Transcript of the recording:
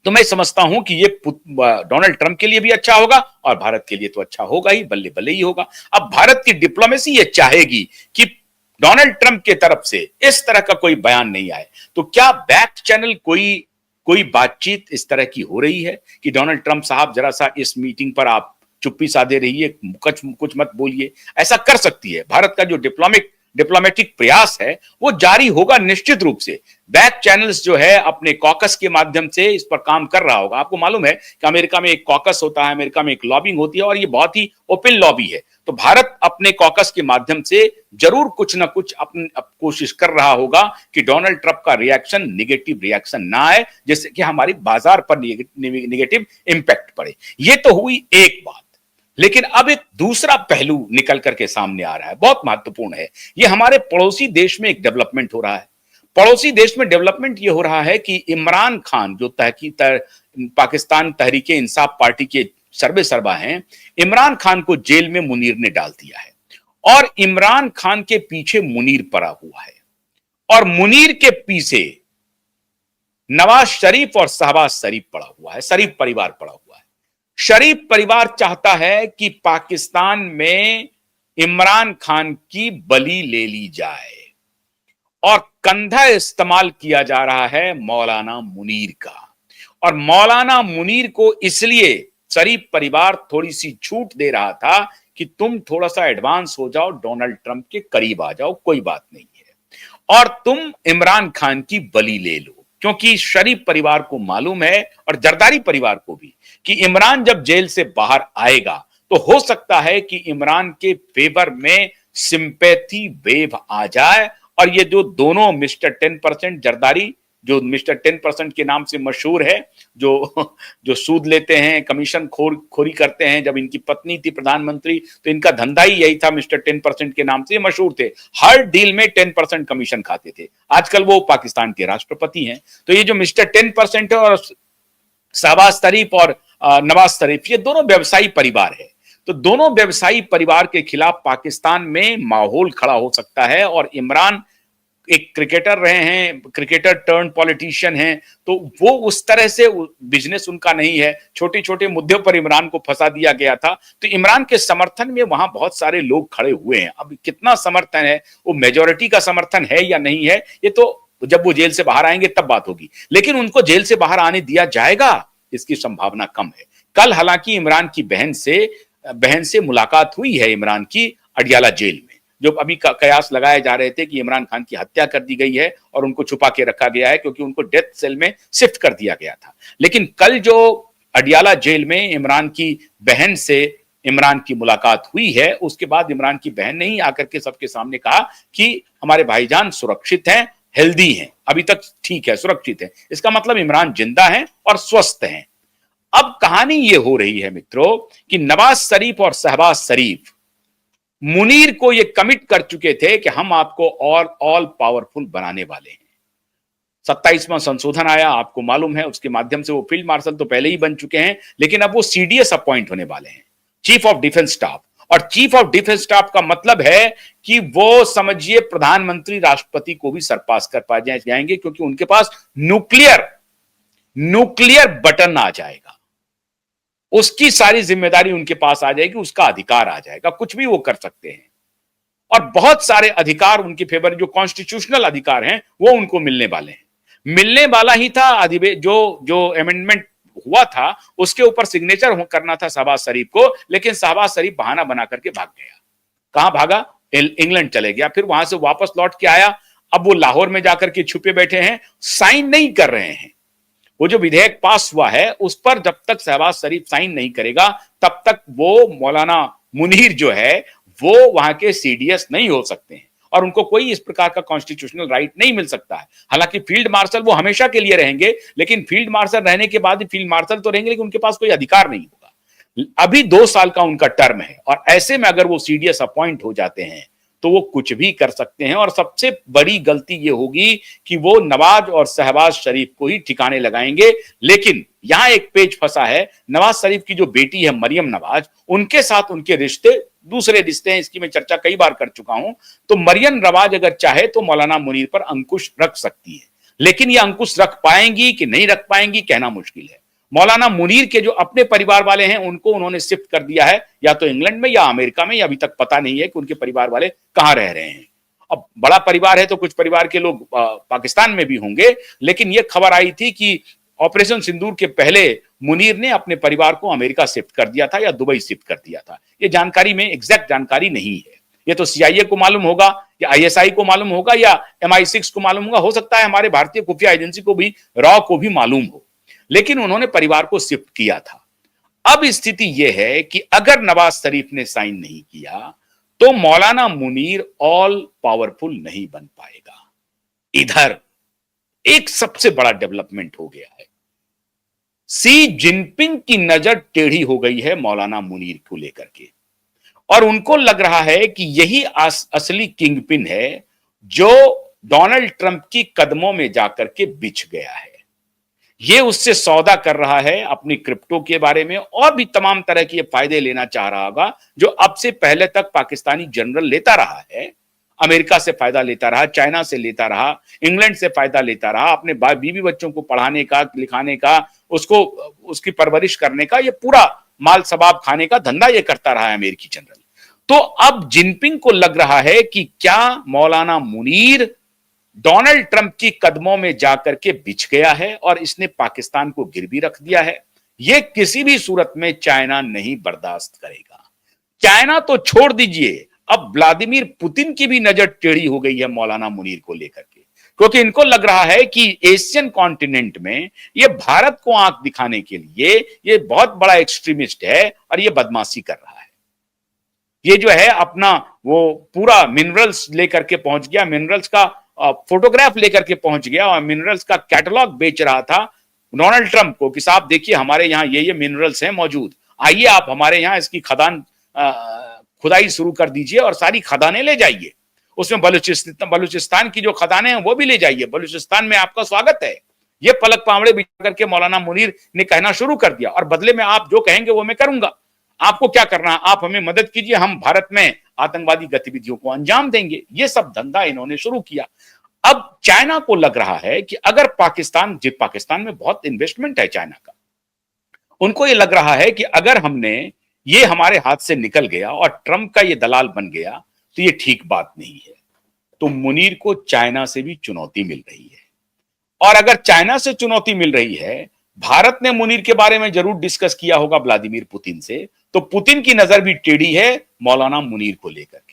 तो मैं समझता हूं कि ये डोनाल्ड ट्रंप के लिए भी अच्छा होगा और भारत के लिए तो अच्छा होगा ही, बल्ले बल्ले ही होगा। अब भारत की डिप्लोमेसी ये चाहेगी कि डोनाल्ड ट्रंप के तरफ से इस तरह का कोई बयान नहीं आए। तो क्या बैक चैनल कोई कोई बातचीत इस तरह की हो रही है कि डोनाल्ड ट्रंप साहब जरा सा इस मीटिंग पर आप चुप्पी साधे रहिए, कुछ मत बोलिए, ऐसा कर सकती है। भारत का जो डिप्लोमेटिक प्रयास है वो जारी होगा निश्चित रूप से। बैक चैनल्स जो है अपने कॉकस के माध्यम से इस पर काम कर रहा होगा। आपको मालूम है कि अमेरिका में एक कॉकस होता है, अमेरिका में एक लॉबिंग होती है और ये बहुत ही ओपन लॉबी है। तो भारत अपने कॉकस के माध्यम से जरूर कुछ ना कुछ अपनी कोशिश कर रहा होगा कि डोनाल्ड ट्रंप का रिएक्शन निगेटिव रिएक्शन ना आए, जिससे कि हमारी बाजार पर निगेटिव इंपैक्ट पड़े। ये तो हुई एक बात। लेकिन अब एक दूसरा पहलू निकल करके सामने आ रहा है, बहुत महत्वपूर्ण है। ये हमारे पड़ोसी देश में एक डेवलपमेंट हो रहा है। पड़ोसी देश में डेवलपमेंट ये हो रहा है कि इमरान खान जो पाकिस्तान तहरीके इंसाफ पार्टी के सर्वे सर्वा हैं, इमरान खान को जेल में मुनीर ने डाल दिया है और इमरान खान के पीछे मुनीर पड़ा हुआ है और मुनीर के पीछे नवाज शरीफ और शहबाज शरीफ पड़ा हुआ है, शरीफ परिवार पड़ा हुआ है। शरीफ परिवार चाहता है कि पाकिस्तान में इमरान खान की बलि ले ली जाए और कंधा इस्तेमाल किया जा रहा है मौलाना मुनीर का। और मौलाना मुनीर को इसलिए शरीफ परिवार थोड़ी सी छूट दे रहा था कि तुम थोड़ा सा एडवांस हो जाओ, डोनाल्ड ट्रंप के करीब आ जाओ, कोई बात नहीं है, और तुम इमरान खान की बलि ले लो। क्योंकि शरीफ परिवार को मालूम है और जरदारी परिवार को भी कि इमरान जब जेल से बाहर आएगा तो हो सकता है कि इमरान के फेवर में सिंपैथी वेव आ जाए और ये जो दोनों मिस्टर 10% जरदारी, जो मिस्टर 10% के नाम से मशहूर है, जो सूद लेते हैं, कमीशन खोरी करते हैं। जब इनकी पत्नी थी प्रधानमंत्री तो इनका धंधा ही यही था, मिस्टर 10% के नाम से मशहूर थे, हर डील में 10% कमीशन खाते थे। आजकल वो पाकिस्तान के राष्ट्रपति हैं। तो ये जो मिस्टर 10% है और शहबाज शरीफ और नवाज शरीफ, ये दोनों व्यवसायी परिवार है। तो दोनों व्यवसायी परिवार के खिलाफ पाकिस्तान में माहौल खड़ा हो सकता है। और इमरान एक क्रिकेटर रहे हैं, क्रिकेटर टर्न पॉलिटिशियन हैं, तो वो उस तरह से बिजनेस उनका नहीं है। छोटे छोटे मुद्दों पर इमरान को फंसा दिया गया था। तो इमरान के समर्थन में वहां बहुत सारे लोग खड़े हुए हैं। अब कितना समर्थन है, वो मेजोरिटी का समर्थन है या नहीं है, ये तो जब वो जेल से बाहर आएंगे तब बात होगी। लेकिन उनको जेल से बाहर आने दिया जाएगा, इसकी संभावना कम है। कल हालांकि इमरान की बहन से मुलाकात हुई है इमरान की अडियाला जेल में। जो अभी कयास लगाए जा रहे थे कि इमरान खान की हत्या कर दी गई है और उनको छुपा के रखा गया है क्योंकि उनको डेथ सेल में शिफ्ट कर दिया गया था। लेकिन कल जो अडियाला जेल में इमरान की बहन से इमरान की मुलाकात हुई है, उसके बाद इमरान की बहन ने ही आकर के सबके सामने कहा कि हमारे भाईजान सुरक्षित हैं, हेल्दी हैं, अभी तक ठीक है, सुरक्षित है। इसका मतलब इमरान जिंदा हैं और स्वस्थ हैं। अब कहानी यह हो रही है मित्रों कि नवाज शरीफ और शहबाज शरीफ मुनीर को यह कमिट कर चुके थे कि हम आपको ऑल पावरफुल बनाने वाले हैं। 27वां संशोधन आया, आपको मालूम है, उसके माध्यम से वो फील्ड मार्शल तो पहले ही बन चुके हैं, लेकिन अब वो सीडीएस अपॉइंट होने वाले हैं, चीफ ऑफ डिफेंस स्टाफ। और चीफ ऑफ डिफेंस स्टाफ का मतलब है कि वो समझिए प्रधानमंत्री राष्ट्रपति को भी सरपास कर पा जाएंगे, क्योंकि उनके पास न्यूक्लियर बटन आ जाएगा, उसकी सारी जिम्मेदारी उनके पास आ जाएगी, उसका अधिकार आ जाएगा, कुछ भी वो कर सकते हैं। और बहुत सारे अधिकार उनके फेवर, जो कॉन्स्टिट्यूशनल अधिकार हैं, वो उनको मिलने वाले हैं। मिलने वाला ही था। जो अमेंडमेंट हुआ था उसके ऊपर सिग्नेचर करना था शहबाज शरीफ को, लेकिन शहबाज शरीफ बहाना बना करके भाग गया। कहां भागा? इंग्लैंड चले गया, फिर वहां से वापस लौट के आया। अब वो लाहौर में जाकर के छुपे बैठे हैं, साइन नहीं कर रहे हैं। वो जो विधेयक पास हुआ है उस पर जब तक शहबाज शरीफ साइन नहीं करेगा तब तक वो मौलाना मुनीर जो है वो वहां के सीडीएस नहीं हो सकते हैं और उनको कोई इस प्रकार का कॉन्स्टिट्यूशनल राइट नहीं मिल सकता है। हालांकि फील्ड मार्शल वो हमेशा के लिए रहेंगे, लेकिन फील्ड मार्शल रहने के बाद फील्ड मार्शल तो रहेंगे, लेकिन उनके पास कोई अधिकार नहीं होगा। अभी 2 साल का उनका टर्म है और ऐसे में अगर वो सीडीएस अपॉइंट हो जाते हैं तो वो कुछ भी कर सकते हैं। और सबसे बड़ी गलती ये होगी कि वो नवाज और शहबाज शरीफ को ही ठिकाने लगाएंगे। लेकिन यहां एक पेच फंसा है, नवाज शरीफ की जो बेटी है मरियम नवाज, उनके साथ उनके रिश्ते दूसरे रिश्ते हैं, इसकी मैं चर्चा कई बार कर चुका हूं। तो मरियम नवाज अगर चाहे तो मौलाना मुनीर पर अंकुश रख सकती है, लेकिन ये अंकुश रख पाएंगी कि नहीं रख पाएंगी कहना मुश्किल है। मौलाना मुनीर के जो अपने परिवार वाले हैं उनको उन्होंने शिफ्ट कर दिया है या तो इंग्लैंड में या अमेरिका में, या अभी तक पता नहीं है कि उनके परिवार वाले कहां रह रहे हैं। अब बड़ा परिवार है तो कुछ परिवार के लोग पाकिस्तान में भी होंगे, लेकिन यह खबर आई थी कि ऑपरेशन सिंदूर के पहले मुनीर ने अपने परिवार को अमेरिका शिफ्ट कर दिया था या दुबई शिफ्ट कर दिया था। यह जानकारी में एग्जैक्ट जानकारी नहीं है, ये तो सीआईए को मालूम होगा या आईएसआई को मालूम होगा या MI6 को मालूम होगा, हो सकता है हमारे भारतीय खुफिया एजेंसी को भी, रॉ को भी मालूम हो, लेकिन उन्होंने परिवार को शिफ्ट किया था। अब स्थिति यह है कि अगर नवाज शरीफ ने साइन नहीं किया तो मौलाना मुनीर ऑल पावरफुल नहीं बन पाएगा। इधर एक सबसे बड़ा डेवलपमेंट हो गया है, सी जिनपिंग की नजर टेढ़ी हो गई है मौलाना मुनीर को लेकर के, और उनको लग रहा है कि यही असली किंगपिन है जो डोनाल्ड ट्रंप की कदमों में जाकर के बिछ गया है। ये उससे सौदा कर रहा है अपनी क्रिप्टो के बारे में, और भी तमाम तरह के फायदे लेना चाह रहा होगा जो अब से पहले तक पाकिस्तानी जनरल लेता रहा है। अमेरिका से फायदा लेता रहा, चाइना से लेता रहा, इंग्लैंड से फायदा लेता रहा, अपने बीवी बच्चों को पढ़ाने का, लिखाने का, उसको उसकी परवरिश करने का, ये पूरा माल सबाब खाने का धंधा ये करता रहा है अमेरिकी जनरल। तो अब जिनपिंग को लग रहा है कि क्या मौलाना मुनीर डोनाल्ड ट्रंप की कदमों में जाकर के बिछ गया है और इसने पाकिस्तान को गिरवी रख दिया है। यह किसी भी सूरत में चाइना नहीं बर्दाश्त करेगा। चाइना तो छोड़ दीजिए, अब व्लादिमीर पुतिन की भी नजर टेढ़ी हो गई है मौलाना मुनीर को लेकर के, क्योंकि इनको लग रहा है कि एशियन कॉन्टिनेंट में ये भारत को आंख दिखाने के लिए ये बहुत बड़ा एक्सट्रीमिस्ट है और ये बदमाशी कर रहा है। ये जो है अपना वो पूरा मिनरल्स लेकर के पहुंच गया, मिनरल्स का फोटोग्राफ लेकर के पहुंच गया और मिनरल्स का कैटलॉग बेच रहा था डोनाल्ड ट्रंप को कि साहब देखिए हमारे यहां ये मिनरल्स हैं मौजूद, आइए आप हमारे यहां इसकी खदान खुदाई शुरू कर दीजिए और सारी खदानें ले जाइए, उसमें बलूचिस्तान की जो खदानें हैं वो भी ले जाइए, बलूचिस्तान में आपका स्वागत है। ये पलक पावड़े बिछा करके मौलाना मुनीर ने कहना शुरू कर दिया, और बदले में आप जो कहेंगे वो मैं करूंगा, आपको क्या करना है, आप हमें मदद कीजिए, हम भारत में आतंकवादी गतिविधियों को अंजाम देंगे। ये सब धंधा इन्होंने शुरू किया। अब चाइना को लग रहा है कि अगर पाकिस्तान में बहुत इन्वेस्टमेंट है चाइना का, उनको ये लग रहा है कि अगर हमने ये हमारे हाथ से निकल गया और ट्रंप का ये दलाल बन गया तो ये ठीक बात नहीं है। तो मुनीर को चाइना से भी चुनौती मिल रही है, और अगर चाइना से चुनौती मिल रही है, भारत ने मुनीर के बारे में जरूर डिस्कस किया होगा व्लादिमीर पुतिन से, तो पुतिन की नजर भी टेढ़ी है मौलाना मुनीर को लेकर के।